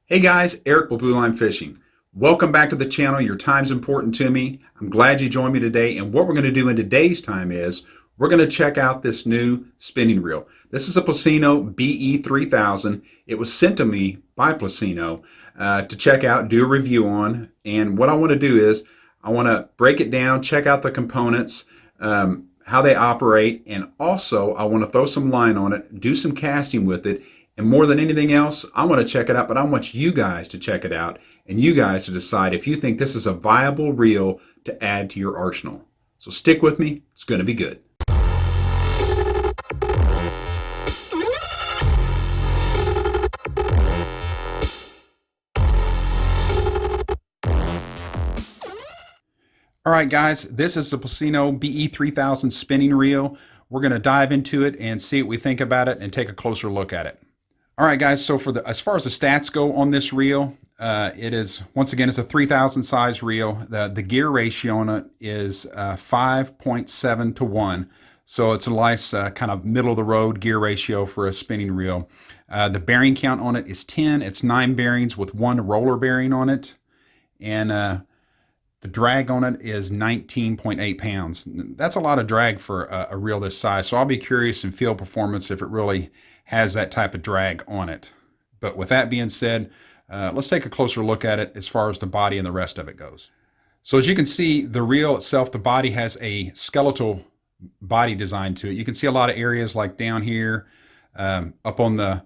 Hey guys, Eric with Blue Line Fishing. Welcome back to the channel. Your time's important to me. I'm glad you joined me today. And what we're going to do in today's time is we're going to check out this new spinning reel. This is a Plussino BE3000. It was sent to me by Plussino to check out, do a review on. And what I want to do is I want to break it down, check out the components, how they operate, and also I want to throw some line on it, do some casting with it. And more than anything else, I want to check it out, but I want you guys to check it out and you guys to decide if you think this is a viable reel to add to your arsenal. So stick with me. It's going to be good. All right, guys, this is the Plussino BE3000 spinning reel. We're going to dive into it and see what we think about it and take a closer look at it. All right, guys, so as far as the stats go on this reel, it is, once again, it's a 3000 size reel. The gear ratio on it is 5.7 to 1. So it's a nice kind of middle of the road gear ratio for a spinning reel. The bearing count on it is 10. It's 9 bearings with 1 roller bearing on it. And the drag on it is 19.8 pounds. That's a lot of drag for a reel this size. So I'll be curious in field performance if it really has that type of drag on it. But with that being said, let's take a closer look at it as far as the body and the rest of it goes. So as you can see, the reel itself, the body has a skeletal body design to it. You can see a lot of areas like down here, up on the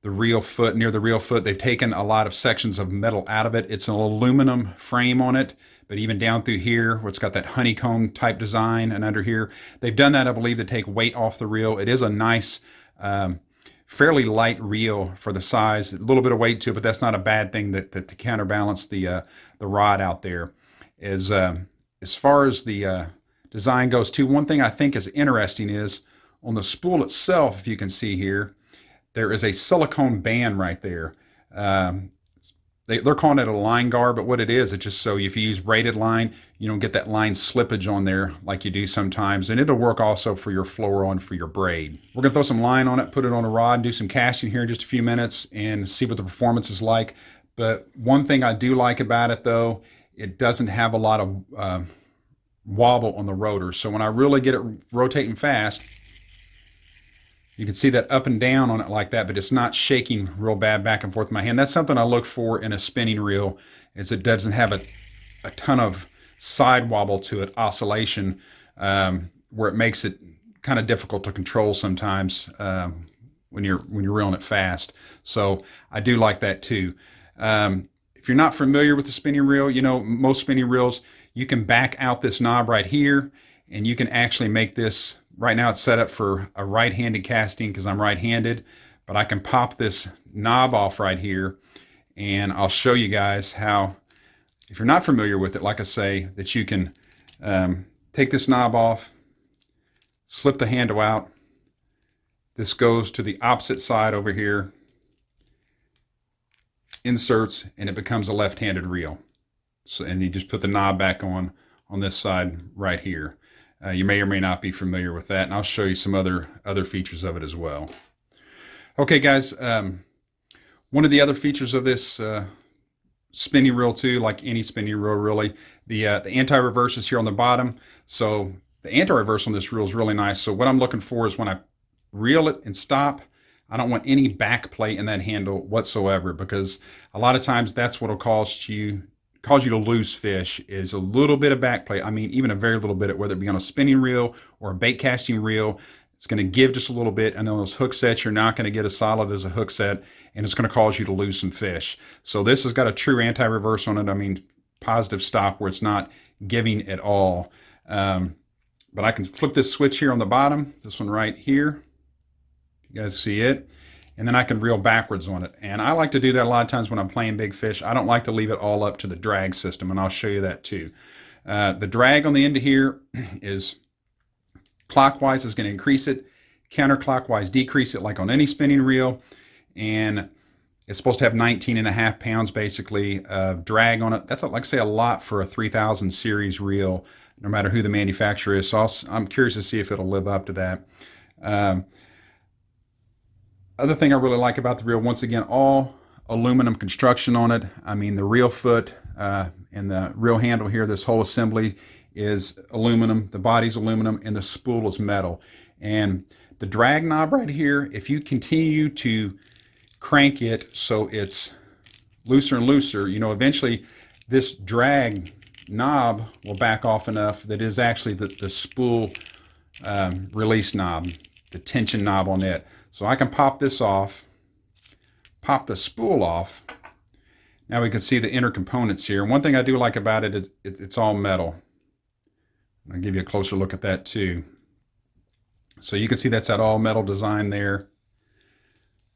reel foot, near the reel foot, they've taken a lot of sections of metal out of it. It's an aluminum frame on it, but even down through here, where it's got that honeycomb type design, and under here, they've done that, I believe, to take weight off the reel. It is a nice, fairly light reel for the size, a little bit of weight to it, but that's not a bad thing to counterbalance the rod out there. As far as the design goes too, one thing I think is interesting is on the spool itself, if you can see here, there is a silicone band right there. They're calling it a line guard, but what it is, it's just so if you use braided line, you don't get that line slippage on there like you do sometimes. And it'll work also for your floor-on for your braid. We're gonna throw some line on it, put it on a rod, do some casting here in just a few minutes and see what the performance is like. But one thing I do like about it though, it doesn't have a lot of wobble on the rotor. So when I really get it rotating fast, you can see that up and down on it like that, but it's not shaking real bad back and forth in my hand. That's something I look for in a spinning reel, is it doesn't have a ton of side wobble to it, oscillation, where it makes it kind of difficult to control sometimes when you're reeling it fast. So I do like that too. If you're not familiar with the spinning reel, you know, most spinning reels, you can back out this knob right here, and you can actually make this. Right now it's set up for a right-handed casting because I'm right-handed, but I can pop this knob off right here, and I'll show you guys how, if you're not familiar with it, like I say, that you can take this knob off, slip the handle out. This goes to the opposite side over here, inserts, and it becomes a left-handed reel. So, and you just put the knob back on this side right here. You may or may not be familiar with that, and I'll show you some other features of it as well. Okay, guys, one of the other features of this spinning reel too, like any spinning reel really, the anti-reverse is here on the bottom. So the anti-reverse on this reel is really nice. So what I'm looking for is when I reel it and stop, I don't want any back play in that handle whatsoever, because a lot of times that's what will cause you to lose fish, is a little bit of back play. I mean, even a very little bit, whether it be on a spinning reel or a bait casting reel, it's going to give just a little bit. And then those hook sets, you're not going to get as solid as a hook set, and it's going to cause you to lose some fish. So this has got a true anti-reverse on it. I mean, positive stop where it's not giving at all. But I can flip this switch here on the bottom, this one right here. You guys see it? And then I can reel backwards on it. And I like to do that a lot of times when I'm playing big fish. I don't like to leave it all up to the drag system, and I'll show you that too. The drag on the end of here is clockwise is going to increase it, counterclockwise decrease it, like on any spinning reel. And it's supposed to have 19.5 pounds basically of drag on it. That's, like I say, a lot for a 3000 series reel, no matter who the manufacturer is. So I'm curious to see if it'll live up to that. Other thing I really like about the reel, once again, all aluminum construction on it. I mean, the reel foot and the reel handle here, this whole assembly is aluminum, the body's aluminum, and the spool is metal. And the drag knob right here, if you continue to crank it so it's looser and looser, you know, eventually this drag knob will back off enough that is actually the spool release knob, the tension knob on it. So I can pop this off, pop the spool off. Now we can see the inner components here. One thing I do like about it, it's all metal. I'll give you a closer look at that too. So you can see that's that all metal design there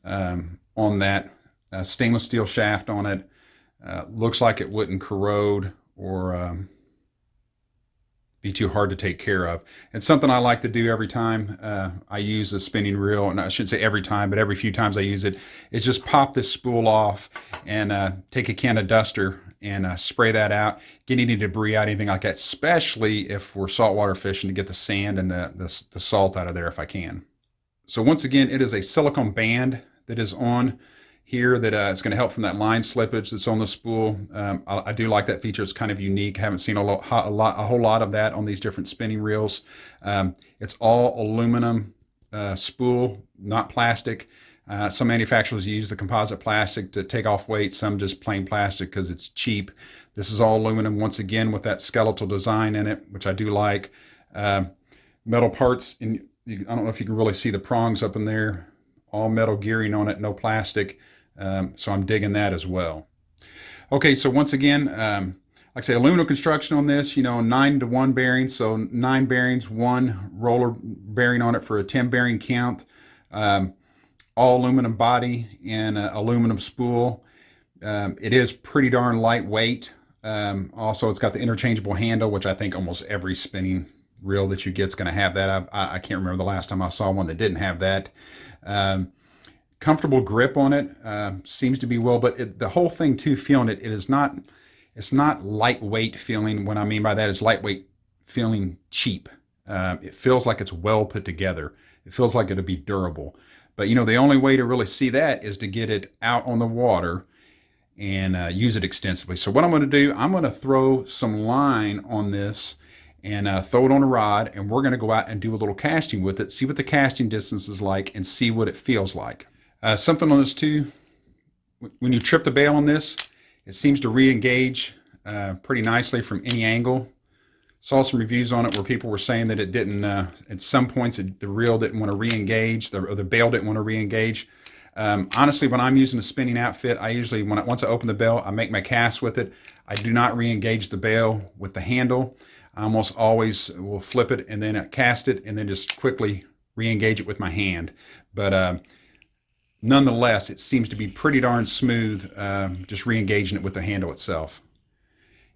on that stainless steel shaft on it. Looks like it wouldn't corrode or be too hard to take care of. It's something I like to do every time I use a spinning reel, and I shouldn't say every time, but every few times I use it, is just pop this spool off and take a can of duster and spray that out, get any debris out, anything like that, especially if we're saltwater fishing, to get the sand and the salt out of there if I can. So once again, it is a silicone band that is on here that is going to help from that line slippage that's on the spool. I do like that feature. It's kind of unique. I haven't seen a whole lot of that on these different spinning reels. It's all aluminum spool, not plastic. Some manufacturers use the composite plastic to take off weight, some just plain plastic because it's cheap. This is all aluminum, once again, with that skeletal design in it, which I do like. Metal parts, and I don't know if you can really see the prongs up in there. All metal gearing on it, no plastic. So I'm digging that as well. Okay, so once again, like I say, aluminum construction on this, you know, 9-to-1 bearings. So 9 bearings, 1 roller bearing on it for a 10 bearing count. All aluminum body and aluminum spool. It is pretty darn lightweight. Also, it's got the interchangeable handle, which I think almost every spinning reel that you get is going to have that. I can't remember the last time I saw one that didn't have that. Comfortable grip on it, seems to be well, but the whole thing too, feeling it, it's not lightweight feeling. What I mean by that is lightweight feeling cheap. It feels like it's well put together. It feels like it'll be durable. But you know, the only way to really see that is to get it out on the water and use it extensively. So what I'm going to do, I'm going to throw some line on this and throw it on a rod, and we're going to go out and do a little casting with it, see what the casting distance is like, and see what it feels like. Something on this too, when you trip the bail on this, it seems to re-engage pretty nicely from any angle. Saw some reviews on it where people were saying that it didn't, at some points the reel didn't want to re-engage, or the bail didn't want to re-engage. Honestly, when I'm using a spinning outfit, I usually, once I open the bail, I make my cast with it. I do not re-engage the bail with the handle. I almost always will flip it and then cast it and then just quickly re-engage it with my hand. But nonetheless, it seems to be pretty darn smooth, just re-engaging it with the handle itself.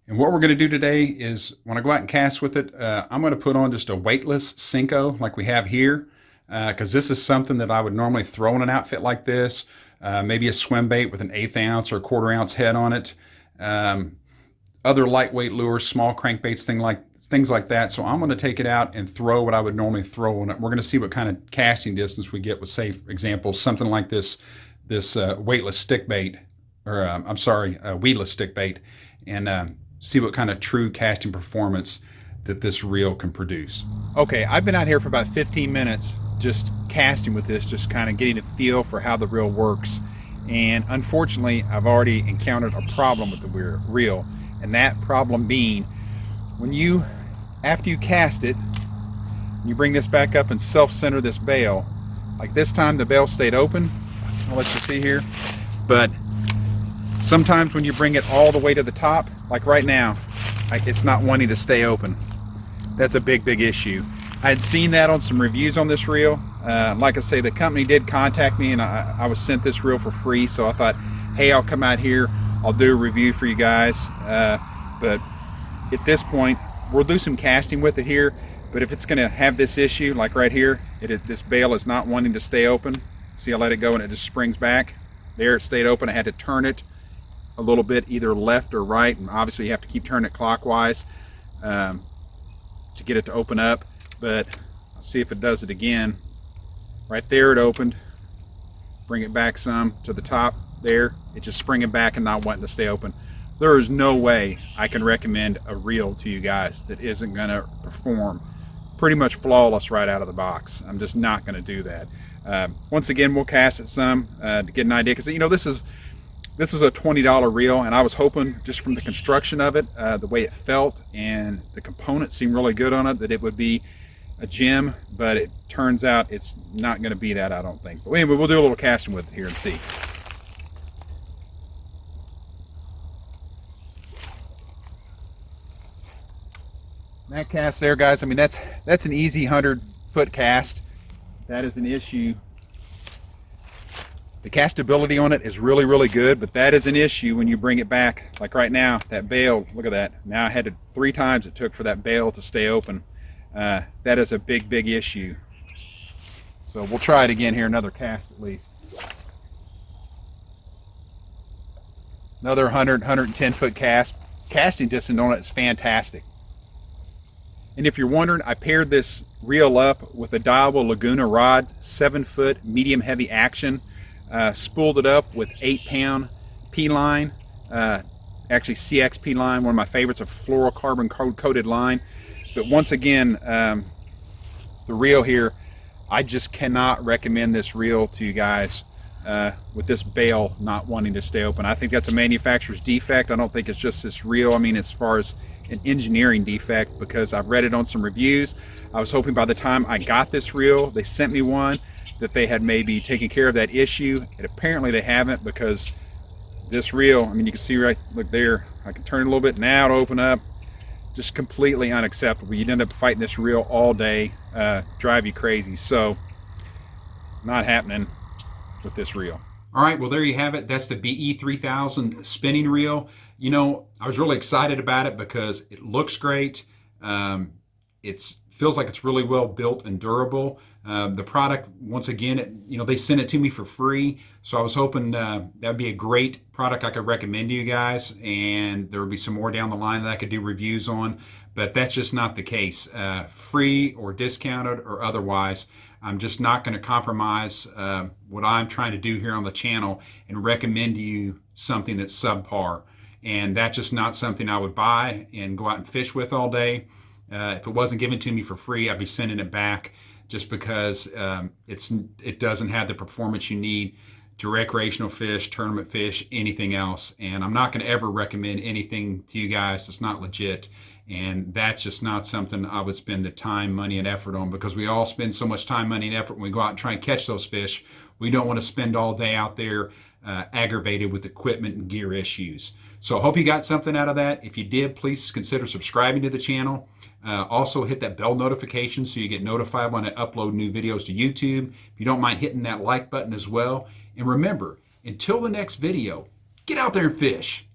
And what we're going to do today is, when I go out and cast with it, I'm going to put on just a weightless Senko like we have here, because this is something that I would normally throw in an outfit like this, maybe a swim bait with an 1/8 ounce or 1/4 ounce head on it, other lightweight lures, small crankbaits, things like that. So I'm going to take it out and throw what I would normally throw on it. We're going to see what kind of casting distance we get with, say, for example, something like this weightless stick bait, or I'm sorry, weedless stick bait, and see what kind of true casting performance that this reel can produce. Okay, I've been out here for about 15 minutes just casting with this, just kind of getting a feel for how the reel works. And unfortunately, I've already encountered a problem with the reel, and that problem being, after you cast it, you bring this back up and self-center this bail. Like this time, the bail stayed open. I'll let you see here. But sometimes when you bring it all the way to the top, like right now, it's not wanting to stay open. That's a big issue. I had seen that on some reviews on this reel. Like I say, the company did contact me, and I was sent this reel for free, so I thought, hey, I'll come out here, I'll do a review for you guys. But at this point, we'll do some casting with it here, but if it's going to have this issue, like right here, this bail is not wanting to stay open. See, I let it go and it just springs back. There, it stayed open. I had to turn it a little bit, either left or right, and obviously you have to keep turning it clockwise to get it to open up. But I'll see if it does it again. Right there, it opened. Bring it back some to the top. there, it's just springing back and not wanting to stay open. There is no way I can recommend a reel to you guys that isn't going to perform pretty much flawless right out of the box. I'm just not going to do that. Once again, we'll cast it some to get an idea, because you know this is a $20 reel, and I was hoping just from the construction of it, the way it felt and the components seemed really good on it, that it would be a gem, but it turns out it's not going to be that, I don't think. But anyway, we'll do a little casting with it here and see. That cast there, guys, I mean, that's an easy 100-foot cast. That is an issue. The castability on it is really, really good, but that is an issue when you bring it back. Like right now, that bail, look at that. Now I had to, 3 times it took for that bail to stay open. That is a big, big issue. So we'll try it again here, another cast at least. Another 110-foot cast. Casting distance on it is fantastic. And if you're wondering, I paired this reel up with a Daiwa Laguna rod, 7-foot, medium heavy action. Spooled it up with 8-pound P-line, actually CX P-line, one of my favorites, a fluorocarbon coated line. But once again, the reel here, I just cannot recommend this reel to you guys with this bail not wanting to stay open. I think that's a manufacturer's defect. I don't think it's just this reel. I mean, as far as an engineering defect, because I've read it on some reviews. I was hoping by the time I got this reel, they sent me one, that they had maybe taken care of that issue, and apparently they haven't, because this reel, I mean, you can see right, look there, I can turn it a little bit now to open up, just completely unacceptable. You'd end up fighting this reel all day, drive you crazy. So not happening with this reel. All right, well, there you have it. That's the BE3000 spinning reel. You know, I was really excited about it because it looks great. It feels like it's really well built and durable. The product, once again, you know, they sent it to me for free. So I was hoping that'd be a great product I could recommend to you guys, and there would be some more down the line that I could do reviews on, but that's just not the case. Free or discounted or otherwise, I'm just not going to compromise what I'm trying to do here on the channel and recommend to you something that's subpar. And that's just not something I would buy and go out and fish with all day. If it wasn't given to me for free, I'd be sending it back, just because it doesn't have the performance you need to recreational fish, tournament fish, anything else. And I'm not going to ever recommend anything to you guys that's not legit. And that's just not something I would spend the time, money, and effort on, because we all spend so much time, money, and effort when we go out and try and catch those fish. We don't want to spend all day out there aggravated with equipment and gear issues. So I hope you got something out of that. If you did, please consider subscribing to the channel. Also hit that bell notification so you get notified when I upload new videos to YouTube. If you don't mind hitting that like button as well. And remember, until the next video, get out there and fish.